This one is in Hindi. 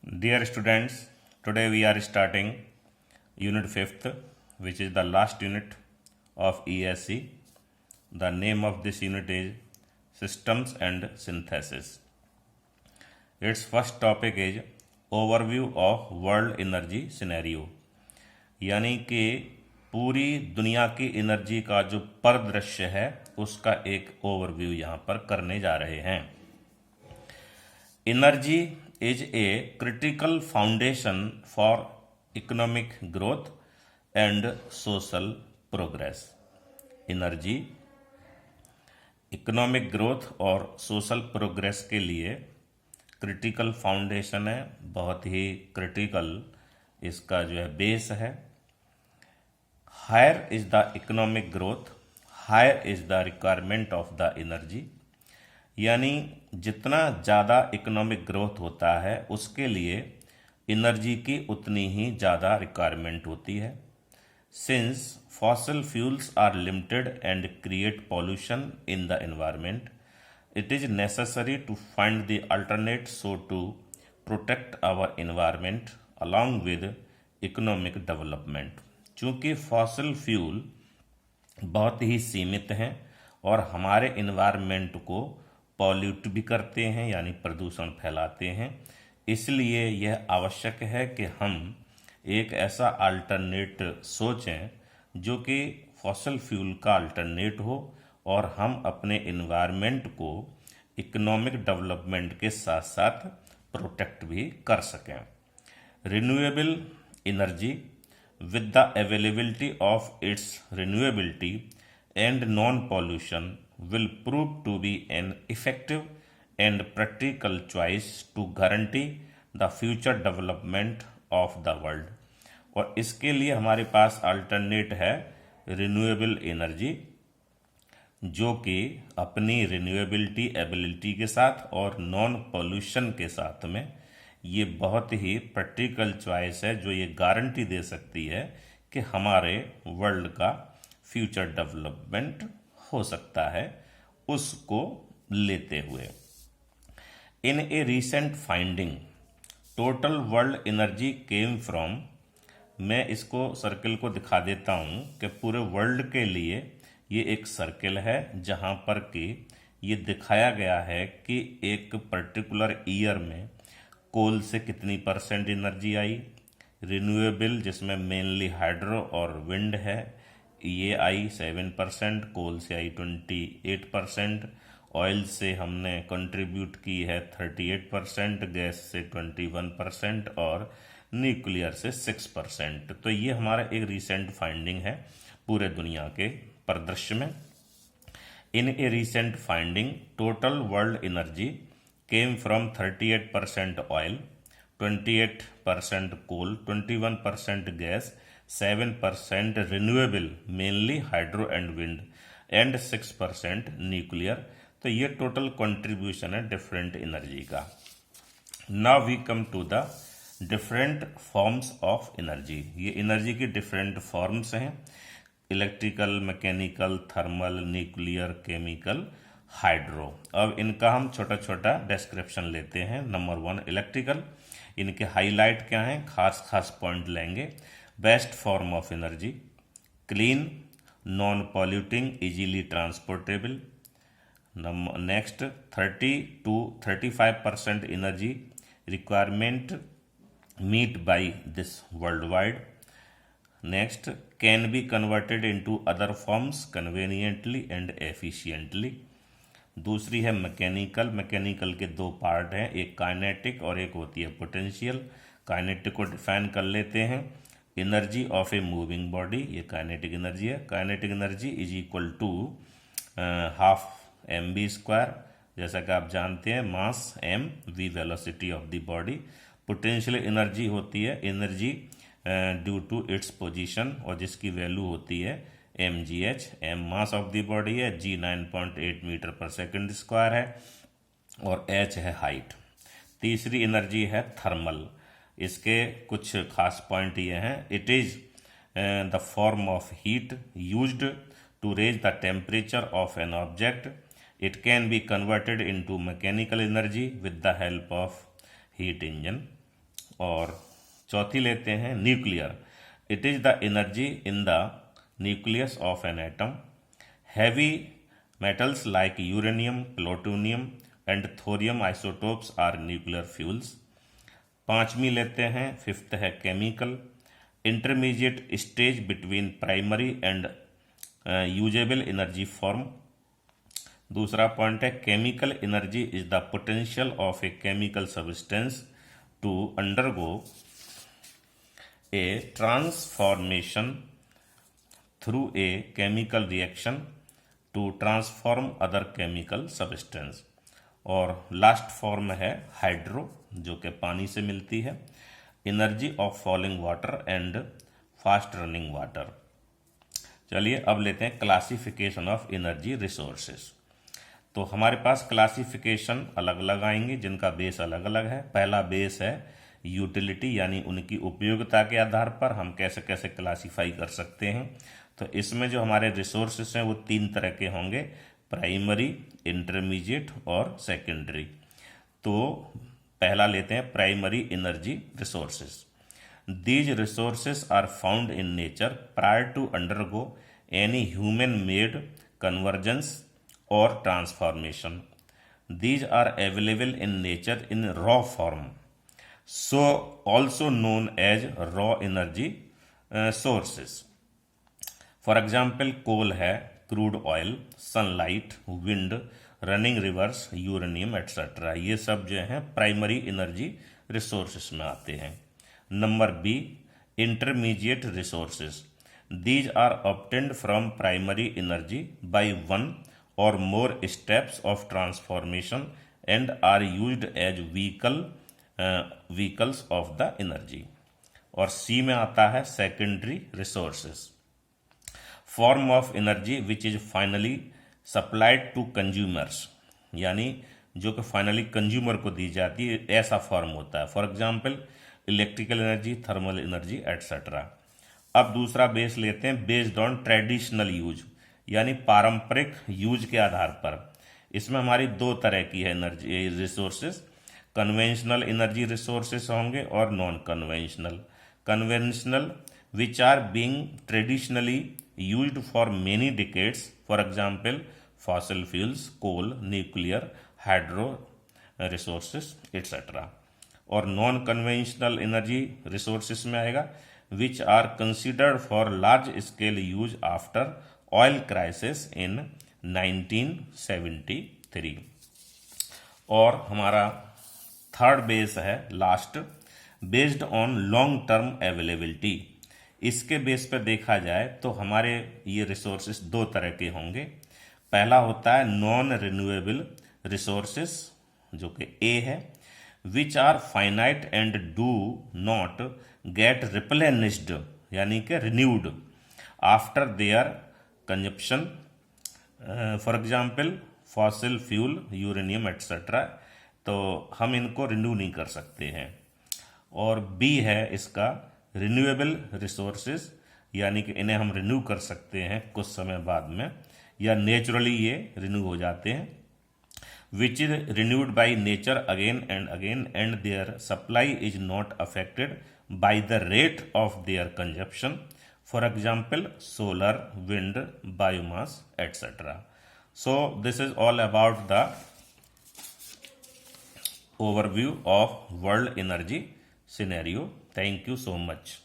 Dear students, today we are starting unit 5th, which is the last unit of ESC. The name of this unit is Systems and Synthesis. Its first topic is Overview of World Energy Scenario, यानी कि पूरी दुनिया की एनर्जी का जो परिदृश्य है उसका एक ओवरव्यू यहाँ पर करने जा रहे हैं। Energy is a critical foundation for economic growth and social progress. Energy economic growth और सोशल प्रोग्रेस के लिए क्रिटिकल फाउंडेशन है, बहुत ही क्रिटिकल इसका जो है बेस है। Higher is the economic growth, higher is the requirement of the energy, यानी जितना ज़्यादा इकोनॉमिक ग्रोथ होता है उसके लिए एनर्जी की उतनी ही ज़्यादा रिक्वायरमेंट होती है। Since fossil fuels are limited and create pollution in the environment, it is necessary to find the alternate so to protect our environment along with economic development. चूँकि फॉसिल फ्यूल बहुत ही सीमित हैं और हमारे एनवायरनमेंट को पॉल्यूट भी करते हैं, यानी प्रदूषण फैलाते हैं, इसलिए यह आवश्यक है कि हम एक ऐसा अल्टरनेट सोचें जो कि फॉसिल फ्यूल का अल्टरनेट हो और हम अपने एनवायरनमेंट को इकोनॉमिक डेवलपमेंट के साथ साथ प्रोटेक्ट भी कर सकें। Renewable energy with the availability of its renewability and non pollution will prove to be an effective and practical choice to guarantee the future development of the world। और इसके लिए हमारे पास अल्टरनेट है रिन्यूएबल एनर्जी, जो कि अपनी रिन्यूएबिलिटी एबिलिटी के साथ और नॉन पॉल्यूशन के साथ में ये बहुत ही प्रैक्टिकल चॉइस है जो ये गारंटी दे सकती है कि हमारे वर्ल्ड का फ्यूचर डेवलपमेंट हो सकता है, उसको लेते हुए। In a recent finding total world energy came from, मैं इसको सर्कल को दिखा देता हूँ कि पूरे वर्ल्ड के लिए ये एक सर्कल है जहाँ पर कि ये दिखाया गया है कि एक पर्टिकुलर ईयर में कोल से कितनी परसेंट एनर्जी आई, रिन्यूएबल जिसमें मेनली हाइड्रो और विंड है ये आई 7%, कोल से आई 28%, ऑयल से हमने कंट्रीब्यूट की है 38%, गैस से 21% और न्यूक्लियर से 6%। तो ये हमारा एक रिसेंट फाइंडिंग है पूरे दुनिया के परिदृश्य में। In a recent finding total world energy came from 38% oil, 28% coal, 21% gas, 7% renewable mainly hydro and wind and 6% nuclear. तो ये टोटल कंट्रीब्यूशन है डिफरेंट एनर्जी का। Now we come to the different forms of energy. ये एनर्जी की डिफरेंट फॉर्म्स हैं, electrical, mechanical, thermal, nuclear, chemical, hydro. अब इनका हम छोटा छोटा डिस्क्रिप्शन लेते हैं। नंबर 1 इलेक्ट्रिकल, इनके हाईलाइट क्या हैं, खास खास पॉइंट लेंगे। Best form of energy, clean, non polluting, easily transportable. Next 30 to 35% energy requirement meet by this world wide. Next can be converted into other forms conveniently and efficiently. दूसरी है मैकेनिकल, मैकेनिकल के दो पार्ट हैं, एक काइनेटिक और एक होती है पोटेंशियल। काइनेटिक को डिफाइन कर लेते हैं, energy of a moving body, ये काइनेटिक एनर्जी है। Kinetic energy is equal to half mv², जैसा कि आप जानते हैं mass m v velocity of the body. Potential energy होती है energy due to its position और जिसकी वैल्यू होती है mgh। m mass of the body है, g 9.8 metre per second square है और h है हाइट। तीसरी एनर्जी है थर्मल, इसके कुछ खास पॉइंट ये हैं, it is the form of heat used to raise the temperature of an object, It can be converted into mechanical energy with the help of heat engine. और चौथी लेते हैं nuclear. It is the energy in the nucleus of an atom. Heavy metals like uranium, plutonium and thorium isotopes are nuclear fuels. पांचवी लेते हैं, फिफ्थ है chemical. Intermediate stage between primary and usable energy form. दूसरा पॉइंट है chemical energy is the potential of a chemical substance to undergo a transformation through a chemical reaction to transform other chemical substance. और लास्ट फॉर्म है हाइड्रो, जो कि पानी से मिलती है। Energy of falling water and fast running water. चलिए अब लेते हैं क्लासिफिकेशन ऑफ एनर्जी रिसोर्सेस। तो हमारे पास क्लासिफिकेशन अलग अलग आएंगे जिनका बेस अलग अलग है। पहला बेस है यूटिलिटी, यानी उनकी उपयोगिता के आधार पर हम कैसे कैसे क्लासीफाई कर सकते हैं। तो इसमें जो हमारे रिसोर्सेस हैं वो तीन तरह के होंगे, प्राइमरी, इंटरमीडिएट और सेकेंडरी। तो पहला लेते हैं primary energy resources. These resources are found in nature prior to undergo any human made convergence or transformation. These are available in nature in raw form, so also known as raw energy sources. For example, coal है, crude oil, sunlight, wind, running rivers, uranium etc. ये सब जो हैं प्राइमरी एनर्जी रिसोर्सेस में आते हैं। Number B, intermediate resources. These are obtained from primary energy by one or more steps of transformation and are used as vehicles of the energy. और सी में आता है secondary resources, form of energy which is finally supplied to consumers, यानी जो कि फाइनली कंज्यूमर को दी जाती है, ऐसा फॉर्म होता है। For example electrical energy, thermal energy etcetera. अब दूसरा बेस लेते हैं बेस्ड ऑन ट्रेडिशनल यूज, यानी पारंपरिक यूज के आधार पर। इसमें हमारी दो तरह की है energy resources, conventional energy resources होंगे और non conventional. Conventional which are being traditionally used for many decades, for example fossil fuels, coal, nuclear, hydro resources etcetera. और नॉन कन्वेंशनल एनर्जी रिसोर्सेस में आएगा which are considered for large scale use after oil crisis in 1973। और हमारा थर्ड बेस है last, based on long term availability. इसके बेस पर देखा जाए तो हमारे ये रिसोर्सेस दो तरह के होंगे। पहला होता है नॉन रिन्यूएबल रिसोर्सेस, जो कि ए है, which are finite and do not get replenished, यानी कि renewed after their consumption. For example fossil fuel, uranium etcetera, तो हम इनको रिन्यू नहीं कर सकते हैं। और बी है इसका रिन्यूएबल रिसोर्सेज, यानी कि इन्हें हम रिन्यू कर सकते हैं कुछ समय बाद में, या नेचुरली ये रिन्यू हो जाते हैं, which is renewed by nature again and their supply is not affected by the rate of their consumption. For example, solar, wind, biomass, etc. So this is all about the overview of world energy scenario. Thank you so much.